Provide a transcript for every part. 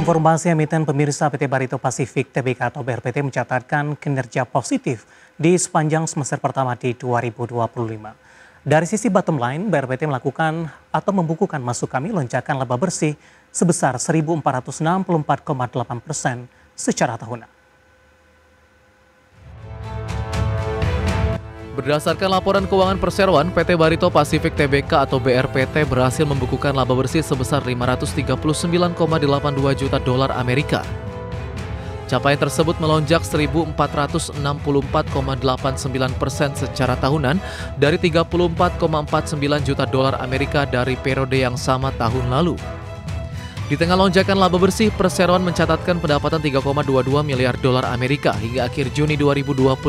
informasi emiten pemirsa PT Barito Pacific Tbk atau BRPT mencatatkan kinerja positif di sepanjang semester pertama di 2025. Dari sisi bottom line, BRPT melakukan atau membukukan masuk kami lonjakan laba bersih sebesar 1.464,8% secara tahunan. Berdasarkan laporan keuangan perseroan, PT Barito Pacific Tbk atau BRPT berhasil membukukan laba bersih sebesar 539,82 juta dolar Amerika. Capaian tersebut melonjak 1.464,89% secara tahunan dari 34,49 juta dolar Amerika dari periode yang sama tahun lalu. Di tengah lonjakan laba bersih, perseroan mencatatkan pendapatan 3,22 miliar dolar Amerika hingga akhir Juni 2025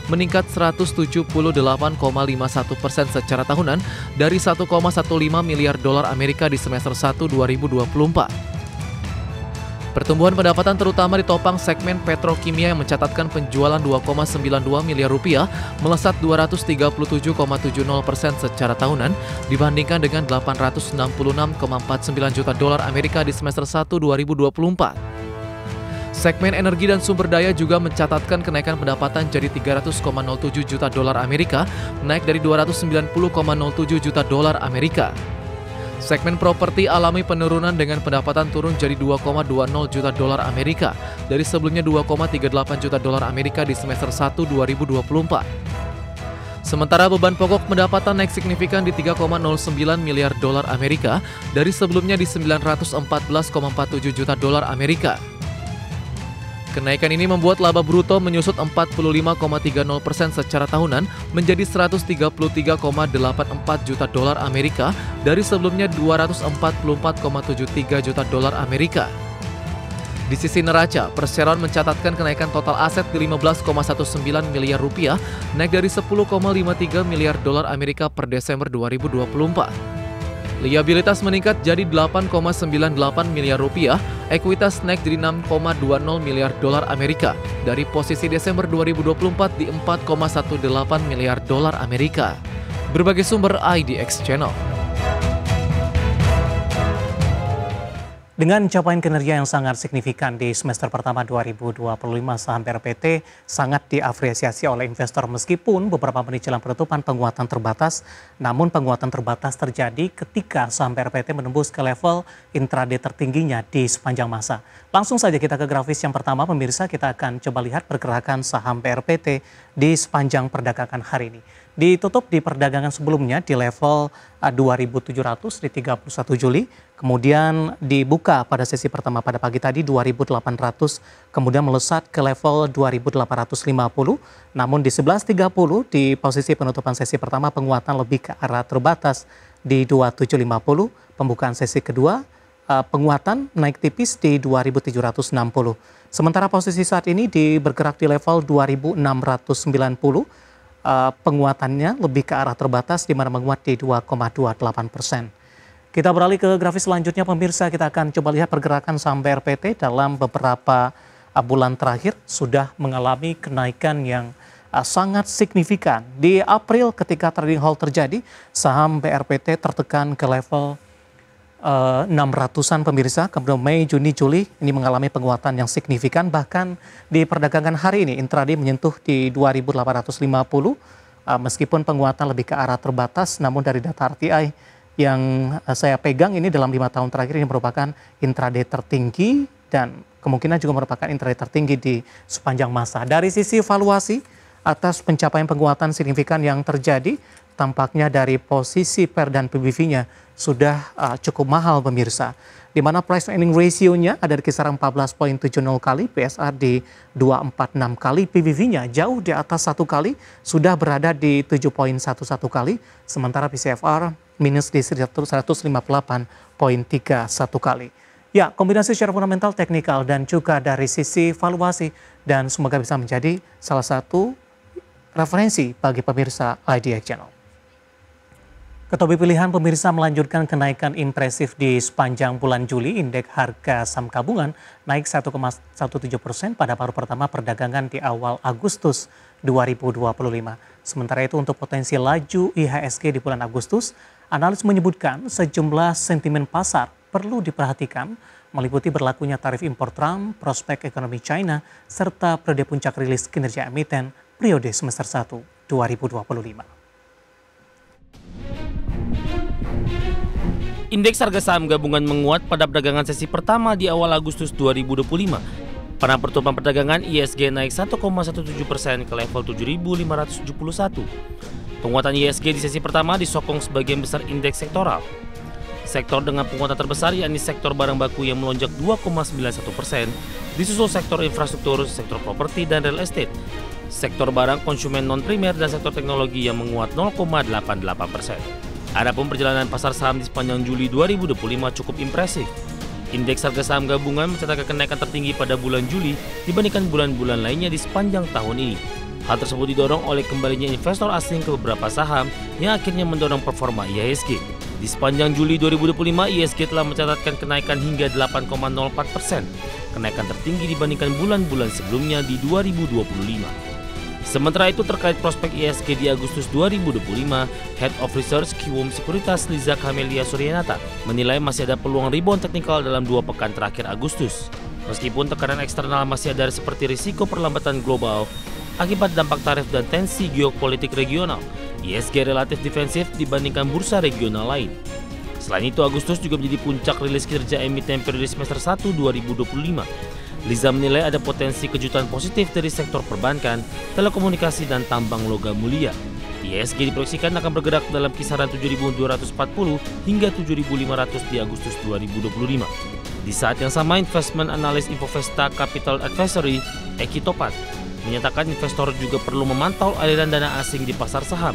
meningkat 178,51% secara tahunan dari 1,15 miliar dolar Amerika di semester 1 2024. Pertumbuhan pendapatan terutama ditopang segmen petrokimia yang mencatatkan penjualan 2,92 miliar rupiah melesat 237,70% secara tahunan dibandingkan dengan 866,49 juta dolar Amerika di semester 1 2024. Segmen energi dan sumber daya juga mencatatkan kenaikan pendapatan jadi 300,07 juta dolar Amerika, naik dari 290,07 juta dolar Amerika. Segmen properti alami penurunan dengan pendapatan turun jadi 2,20 juta dolar Amerika dari sebelumnya 2,38 juta dolar Amerika di semester 1 2024. Sementara beban pokok pendapatan naik signifikan di 3,09 miliar dolar Amerika dari sebelumnya di 914,47 juta dolar Amerika. Kenaikan ini membuat laba bruto menyusut 45,30% secara tahunan menjadi 133,84 juta dolar Amerika dari sebelumnya 244,73 juta dolar Amerika. Di sisi neraca, perseroan mencatatkan kenaikan total aset di 15,19 miliar rupiah, naik dari 10,53 miliar dolar Amerika per Desember 2024. Liabilitas meningkat jadi 8,98 miliar rupiah, ekuitas naik jadi 6,20 miliar dolar Amerika dari posisi Desember 2024 di 4,18 miliar dolar Amerika. Berbagai sumber IDX Channel. Dengan capaian kinerja yang sangat signifikan di semester pertama 2025, saham BRPT sangat diapresiasi oleh investor meskipun beberapa menit jelang penutupan penguatan terbatas. Namun penguatan terbatas terjadi ketika saham BRPT menembus ke level intraday tertingginya di sepanjang masa. Langsung saja kita ke grafis yang pertama, pemirsa, kita akan coba lihat pergerakan saham BRPT di sepanjang perdagangan hari ini. Ditutup di perdagangan sebelumnya di level 2.700 di 31 Juli, kemudian dibuka pada sesi pertama pada pagi tadi 2.800, kemudian melesat ke level 2.850, namun di 11.30 di posisi penutupan sesi pertama penguatan lebih ke arah terbatas di 2.750, pembukaan sesi kedua penguatan naik tipis di 2.760. Sementara posisi saat ini bergerak di level 2.690, penguatannya lebih ke arah terbatas di mana menguat di 2,28%. Kita beralih ke grafis selanjutnya, pemirsa, kita akan coba lihat pergerakan saham BRPT dalam beberapa bulan terakhir sudah mengalami kenaikan yang sangat signifikan. Di April ketika trading halt terjadi, saham BRPT tertekan ke level 600-an, pemirsa. Kemudian Mei, Juni, Juli ini mengalami penguatan yang signifikan, bahkan di perdagangan hari ini intraday menyentuh di 2.850 meskipun penguatan lebih ke arah terbatas, namun dari data RTI yang saya pegang ini dalam 5 tahun terakhir ini merupakan intraday tertinggi dan kemungkinan juga merupakan intraday tertinggi di sepanjang masa. Dari sisi valuasi atas pencapaian penguatan signifikan yang terjadi, tampaknya dari posisi PER dan PBV-nya sudah cukup mahal, pemirsa. Di mana price earning ratio-nya ada di kisaran 14,70 kali, PSR di 246 kali, PBV-nya jauh di atas 1 kali, sudah berada di 7,11 kali, sementara PCFR minus di 158,31 kali. Ya, kombinasi secara fundamental, teknikal, dan juga dari sisi valuasi, dan semoga bisa menjadi salah satu referensi bagi pemirsa IDX Channel. Ketopi pilihan pemirsa melanjutkan kenaikan impresif di sepanjang bulan Juli. Indeks harga saham gabungan naik 1,17% pada paruh pertama perdagangan di awal Agustus 2025. Sementara itu untuk potensi laju IHSG di bulan Agustus, analis menyebutkan sejumlah sentimen pasar perlu diperhatikan meliputi berlakunya tarif impor Trump, prospek ekonomi China, serta periode puncak rilis kinerja emiten periode semester 1 2025. Indeks harga saham gabungan menguat pada perdagangan sesi pertama di awal Agustus 2025. Pada pertemuan perdagangan, ISG naik 1,17% ke level 7.571. Penguatan ISG di sesi pertama disokong sebagian besar indeks sektoral. Sektor dengan penguatan terbesar yakni sektor barang baku yang melonjak 2,91%, disusul sektor infrastruktur, sektor properti dan real estate, sektor barang konsumen non-primer dan sektor teknologi yang menguat 0,88%. Adapun perjalanan pasar saham di sepanjang Juli 2025 cukup impresif. Indeks harga saham gabungan mencatatkan kenaikan tertinggi pada bulan Juli dibandingkan bulan-bulan lainnya di sepanjang tahun ini. Hal tersebut didorong oleh kembalinya investor asing ke beberapa saham yang akhirnya mendorong performa IHSG. Di sepanjang Juli 2025, IHSG telah mencatatkan kenaikan hingga 8,04%, kenaikan tertinggi dibandingkan bulan-bulan sebelumnya di 2025. Sementara itu terkait prospek IHSG di Agustus 2025, Head of Research Kiwum Sekuritas Liza Kamelia Suryanata menilai masih ada peluang rebound teknikal dalam 2 pekan terakhir Agustus. Meskipun tekanan eksternal masih ada seperti risiko perlambatan global akibat dampak tarif dan tensi geopolitik regional, IHSG relatif defensif dibandingkan bursa regional lain. Selain itu, Agustus juga menjadi puncak rilis kinerja emiten periode semester 1 2025. Liza menilai ada potensi kejutan positif dari sektor perbankan, telekomunikasi, dan tambang logam mulia. IHSG diproyeksikan akan bergerak dalam kisaran 7.240 hingga 7.500 di Agustus 2025. Di saat yang sama, investment analis Infovesta Capital Advisory, Eki Topat, menyatakan investor juga perlu memantau aliran dana asing di pasar saham.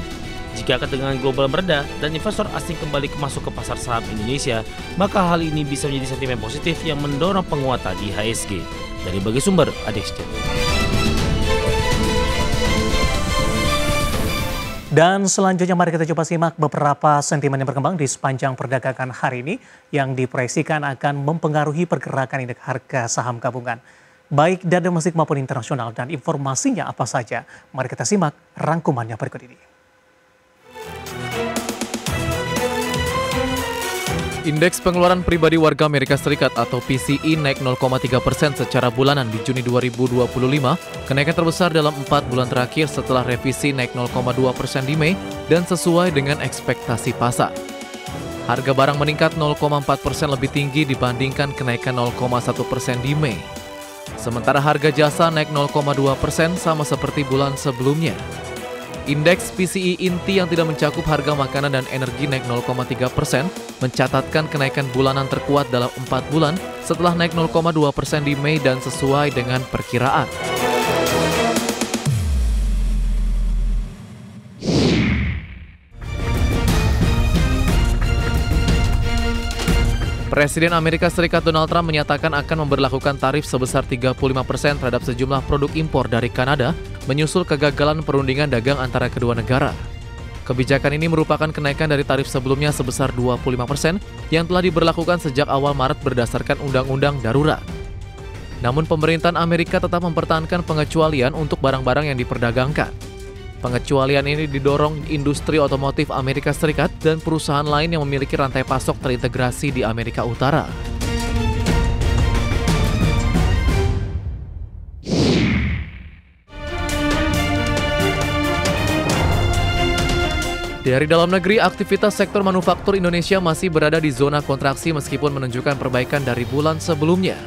Jika ketegangan global mereda dan investor asing kembali masuk ke pasar saham Indonesia, maka hal ini bisa menjadi sentimen positif yang mendorong penguatan di IHSG. Dari berbagai sumber, Adex. Dan selanjutnya mari kita coba simak beberapa sentimen yang berkembang di sepanjang perdagangan hari ini yang diproyeksikan akan mempengaruhi pergerakan indeks harga saham gabungan. Baik dari domestik maupun internasional, dan informasinya apa saja. Mari kita simak rangkumannya berikut ini. Indeks pengeluaran pribadi warga Amerika Serikat atau PCE naik 0,3% secara bulanan di Juni 2025, kenaikan terbesar dalam 4 bulan terakhir setelah revisi naik 0,2% di Mei dan sesuai dengan ekspektasi pasar. Harga barang meningkat 0,4% lebih tinggi dibandingkan kenaikan 0,1% di Mei. Sementara harga jasa naik 0,2% sama seperti bulan sebelumnya. Indeks PCE inti yang tidak mencakup harga makanan dan energi naik 0,3%, mencatatkan kenaikan bulanan terkuat dalam 4 bulan setelah naik 0,2% di Mei dan sesuai dengan perkiraan. Presiden Amerika Serikat Donald Trump menyatakan akan memberlakukan tarif sebesar 35% terhadap sejumlah produk impor dari Kanada, menyusul kegagalan perundingan dagang antara kedua negara. Kebijakan ini merupakan kenaikan dari tarif sebelumnya sebesar 25% yang telah diberlakukan sejak awal Maret berdasarkan undang-undang darurat. Namun pemerintahan Amerika tetap mempertahankan pengecualian untuk barang-barang yang diperdagangkan. Pengecualian ini didorong industri otomotif Amerika Serikat dan perusahaan lain yang memiliki rantai pasok terintegrasi di Amerika Utara. Dari dalam negeri, aktivitas sektor manufaktur Indonesia masih berada di zona kontraksi meskipun menunjukkan perbaikan dari bulan sebelumnya.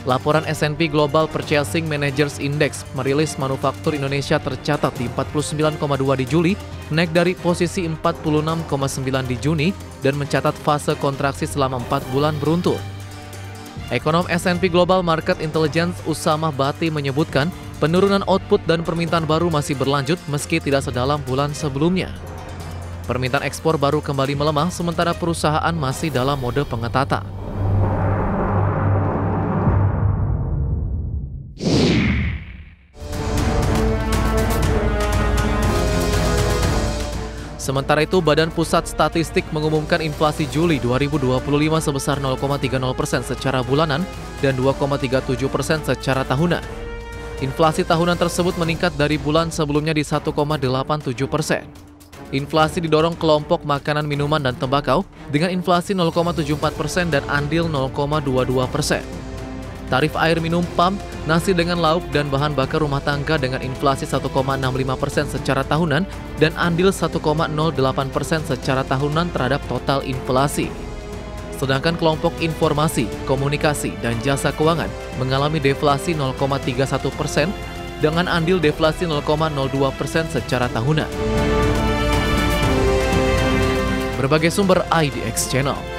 Laporan S&P Global Purchasing Managers Index merilis manufaktur Indonesia tercatat di 49,2 di Juli, naik dari posisi 46,9 di Juni dan mencatat fase kontraksi selama 4 bulan beruntun. Ekonom S&P Global Market Intelligence Usamah Bati menyebutkan penurunan output dan permintaan baru masih berlanjut meski tidak sedalam bulan sebelumnya. Permintaan ekspor baru kembali melemah sementara perusahaan masih dalam mode pengetatan. Sementara itu, Badan Pusat Statistik mengumumkan inflasi Juli 2025 sebesar 0,30% secara bulanan dan 2,37% secara tahunan. Inflasi tahunan tersebut meningkat dari bulan sebelumnya di 1,87%. Inflasi didorong kelompok makanan, minuman, dan tembakau dengan inflasi 0,74% dan andil 0,22%. Tarif air minum PAM, nasi dengan lauk, dan bahan bakar rumah tangga dengan inflasi 1,65% secara tahunan dan andil 1,08% secara tahunan terhadap total inflasi. Sedangkan kelompok informasi, komunikasi, dan jasa keuangan mengalami deflasi 0,31% dengan andil deflasi 0,02% secara tahunan. Berbagai sumber IDX Channel.